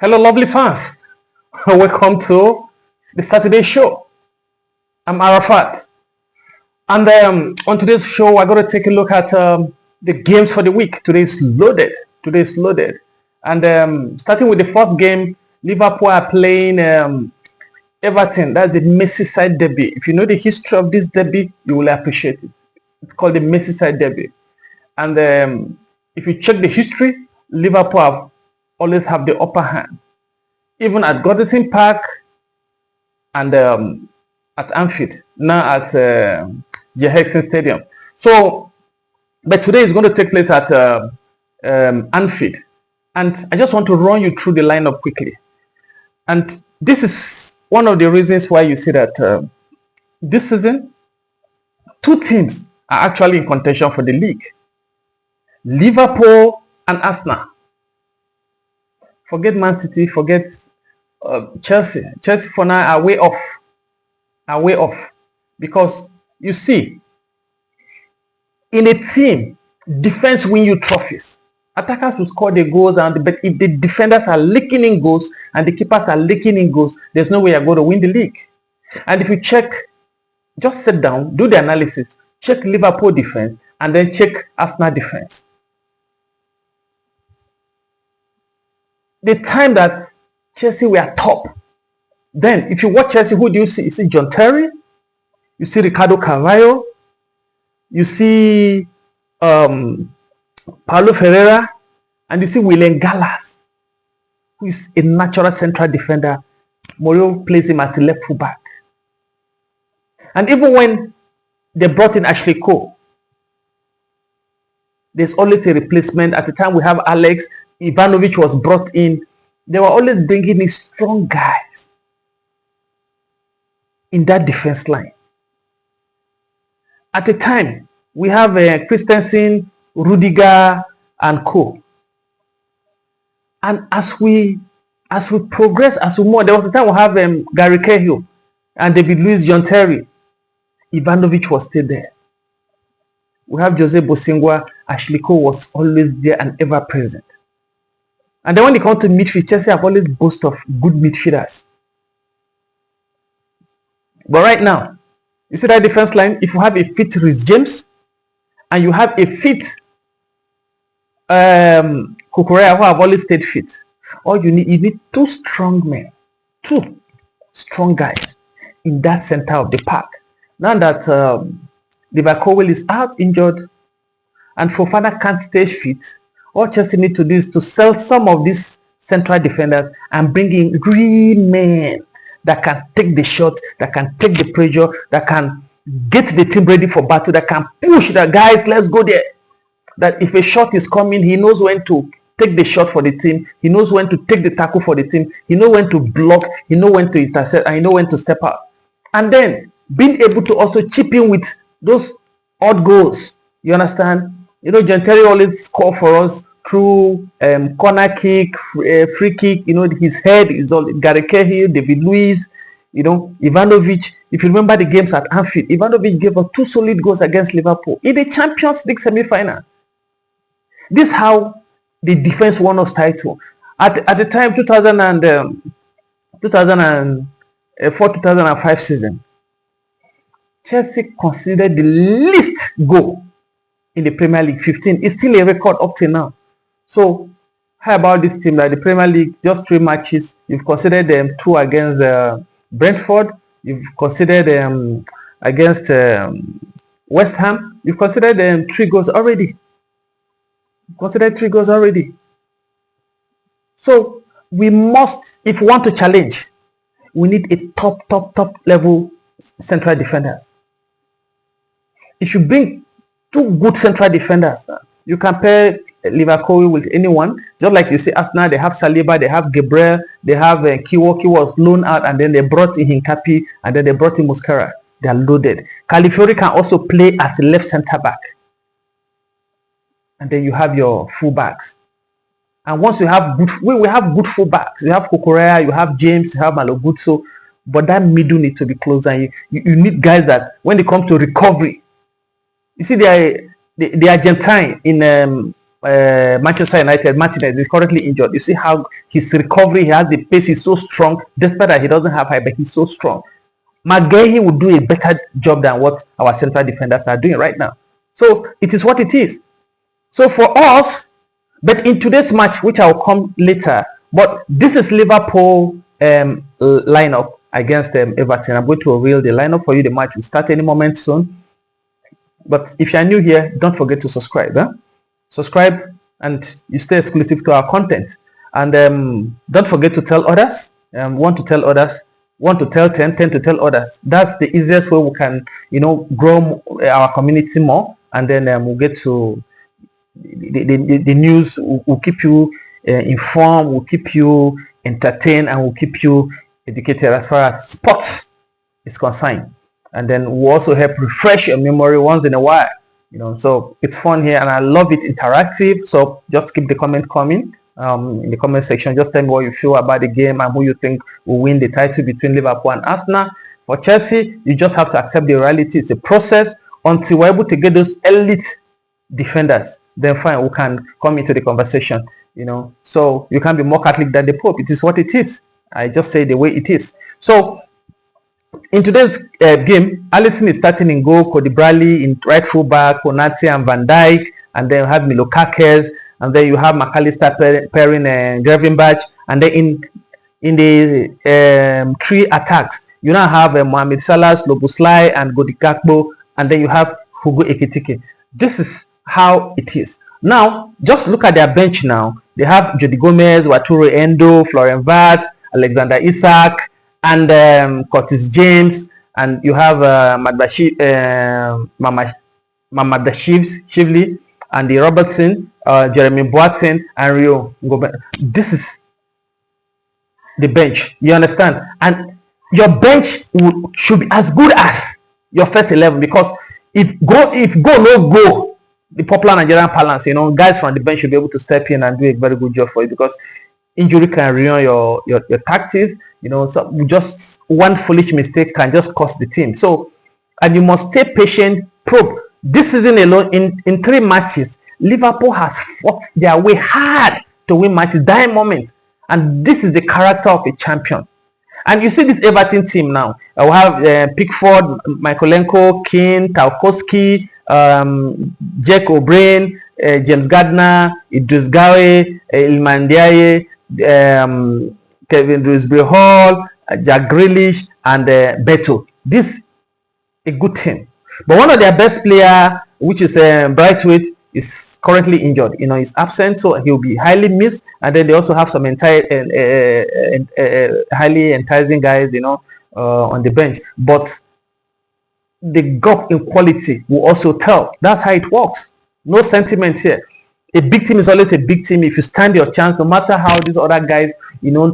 Hello, lovely fans. Welcome to the Saturday show. I'm Arafat. And on today's show, we're going to take a look at the games for the week. Today's loaded. Today's loaded. And starting with the first game, Liverpool are playing Everton. That's the Merseyside derby. If you know the history of this derby, you will appreciate it. It's called the Merseyside derby. And if you check the history, Liverpool always have the upper hand. Even at Goodison Park and at Anfield, now at Jackson Stadium. So, but today is going to take place at Anfield. And I just want to run you through the lineup quickly. And this is one of the reasons why you see that this season, two teams are actually in contention for the league. Liverpool and Arsenal. Forget Man City, forget Chelsea. Chelsea for now are way off. Are way off. Because you see, in a team, defense win you trophies. Attackers will score the goals, but if the defenders are leaking in goals and the keepers are leaking in goals, there's no way you're going to win the league. And if you check, just sit down, do the analysis, check Liverpool defense, and then check Arsenal defense. The time that Chelsea were top, then if you watch Chelsea, who do you see? You see John Terry, you see Ricardo Carvalho, you see Paulo Ferreira, and you see William Gallas, who is a natural central defender. Mourinho plays him at the left full back. And even when they brought in Ashley Cole, there's always a replacement. At the time we have Alex, Ivanovic was brought in. They were always bringing in strong guys in that defense line. At the time, we have Christensen, Rudiger, and Co. And as we progress, as we move, there was a time we have Gary Cahill and David Luiz, John Terry. Ivanovic was still there. We have Jose Bosingwa. Ashley Cole was always there and ever present. And then when they come to midfield, Chelsea have always boast of good midfielders. But right now, you see that defense line, if you have a fit Reece James and you have a fit Kukurea, who have always stayed fit, all you need two strong men, two strong guys in that center of the park. Now that Liverpool is out injured and Fofana can't stay fit, all Chelsea need to do is to sell some of these central defenders and bring in green men that can take the shot, that can take the pressure, that can get the team ready for battle, that can push the guys, let's go there. That if a shot is coming, he knows when to take the shot for the team, he knows when to take the tackle for the team, he knows when to block, he knows when to intercept, and he knows when to step out. And then being able to also chip in with those odd goals. You understand? You know, John Terry always score for us through corner kick, free kick. You know, his head is all Gary Cahill, David Luiz, you know, Ivanovic. If you remember the games at Anfield, Ivanovic gave us 2 solid goals against Liverpool in the Champions League semi-final. This is how the defense won us title. At the time, 2004-2005 season, Chelsea considered the least goal in the Premier League, 15. It's still a record up till now. So, how about this team? Like the Premier League, just 3 matches. You've considered them 2 against Brentford. You've considered them against West Ham. You've considered them 3 goals already. So, we must, if we want to challenge, we need a top level central defenders. If you bring 2 good central defenders, you compare Liverpool with anyone. Just like you see Arsenal, they have Saliba, they have Gabriel, they have Kiwoki was loaned out, and then they brought in Hincapi, and then they brought in Musquera. They are loaded. Calafiori can also play as a left center back. And then you have your fullbacks. And once you have good, we have good fullbacks. You have Kukurea, you have James, you have Malogutso, but that middle needs to be closer. You need guys that when it comes to recovery, you see the Argentine in Manchester United, Martinez is currently injured. You see how his recovery, he has the pace, he's so strong, despite that he doesn't have height, but he's so strong. McGahey would do a better job than what our central defenders are doing right now. So it is what it is. So for us, but in today's match, which I'll come later, but this is Liverpool lineup against Everton. I'm going to reveal the lineup for you. The match will start any moment soon. But if you are new here, don't forget to subscribe. Subscribe and you stay exclusive to our content. And don't forget to tell others. Want to tell others. Want to tell 10 to tell others. That's the easiest way we can, grow our community more. And then we'll get to the news. Will keep you informed. Will keep you entertained, and will keep you educated as far as sports is concerned. And then we'll also help refresh your memory once in a while. So it's fun here, and I love it interactive. So just keep the comment coming in the comment section. Just tell me what you feel about the game and who you think will win the title between Liverpool and Arsenal. For Chelsea, you just have to accept the reality. It's a process until we're able to get those elite defenders. Then fine, we can come into the conversation. So you can't be more Catholic than the Pope. It is what it is. I just say the way it is. So in today's game, Alisson is starting in goal, Cody Bradley in right full back, Konate and Van Dijk, and then you have Milokakis, and then you have McAllister pairing and Gravenberch, and then in the three attacks, you now have Mohamed Salah, Szoboszlai, and Cody Gakpo, and then you have Hugo Ekitike. This is how it is. Now, just look at their bench now. They have Jody Gomez, Wataru Endo, Florian Wirtz, Alexander Isak, and Curtis James, and you have Shively, and the Robertson, Jeremy Boateng, and Rio Gomez. This is the bench. You understand? And your bench should be as good as your first 11, because if go no go, the popular Nigerian balance, guys from the bench should be able to step in and do a very good job for you, because injury can ruin your tactics. So just one foolish mistake can just cost the team. So, and you must stay patient, probe. This season alone, in 3 matches, Liverpool has fought their way hard to win matches, dying moments. And this is the character of a champion. And you see this Everton team now. We have Pickford, Mykolenko, Keane, Tarkowski, Jack O'Brien, James Gardner, Idris Gawe, Iliman Ndiaye, Kevin Dewsbury-Hall, Jack Grealish, and Beto. This is a good team. But one of their best player, which is Brightwaite, is currently injured. He's absent, so he'll be highly missed. And then they also have some highly enticing guys, on the bench. But the gap in quality will also tell. That's how it works. No sentiment here. A big team is always a big team. If you stand your chance, no matter how these other guys,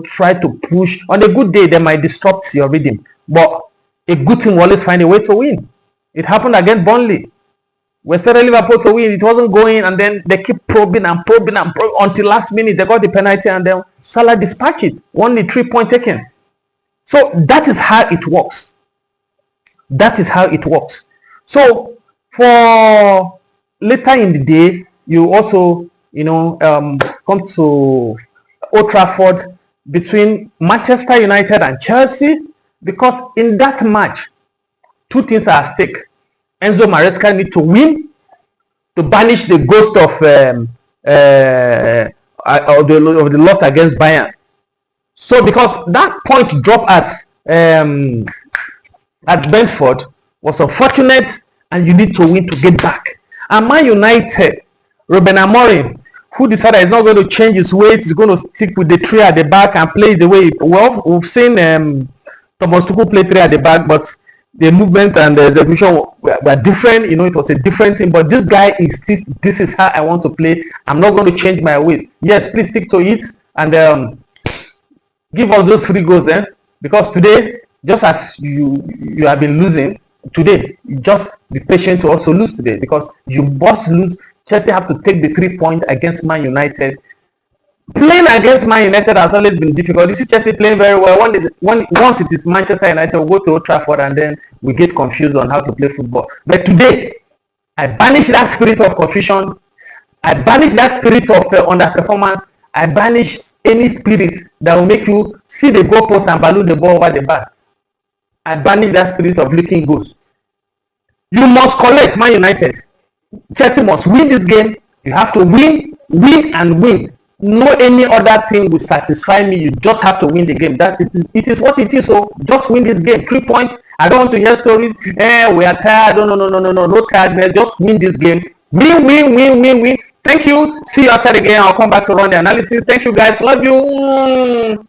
try to push. On a good day, they might disrupt your rhythm. But a good team will always find a way to win. It happened against Burnley. We expected Liverpool to win. It wasn't going, and then they keep probing until last minute. They got the penalty, and then Salah dispatched it. Only 3 points taken. So that is how it works. That is how it works. So for later in the day, you also, come to Old Trafford between Manchester United and Chelsea, because in that match, 2 things are at stake. Enzo Maresca need to win to banish the ghost of the loss against Bayern. So because that point drop at Brentford was unfortunate, and you need to win to get back. And Man United, Ruben Amorim, who decided he's not going to change his ways, he's going to stick with the 3 at the back and play the way. Well, we've seen Thomas Tuchel play 3 at the back, but the movement and the execution were different. It was a different thing. But this guy insists, this is how I want to play. I'm not going to change my ways. Yes, please stick to it, and give us those 3 goals then. Because today, just as you have been losing, today, just be patient to also lose today. Because you must lose. Chelsea have to take the 3 points against Man United. Playing against Man United has always been difficult. You see Chelsea playing very well. Once it is Manchester United, we'll go to Old Trafford, and then we get confused on how to play football. But today, I banish that spirit of confusion. I banish that spirit of underperformance. I banish any spirit that will make you see the goalpost and balloon the ball over the bar. I banish that spirit of licking goals. You must collect, Man United. Chelsea must win this game. You have to win, win, and win. No any other thing will satisfy me. You just have to win the game. That it is what it is. So just win this game. 3 points. I don't want to hear stories. We are tired. No tiredness. Just win this game. Win. Thank you. See you after the game. I'll come back to run the analysis. Thank you guys. Love you.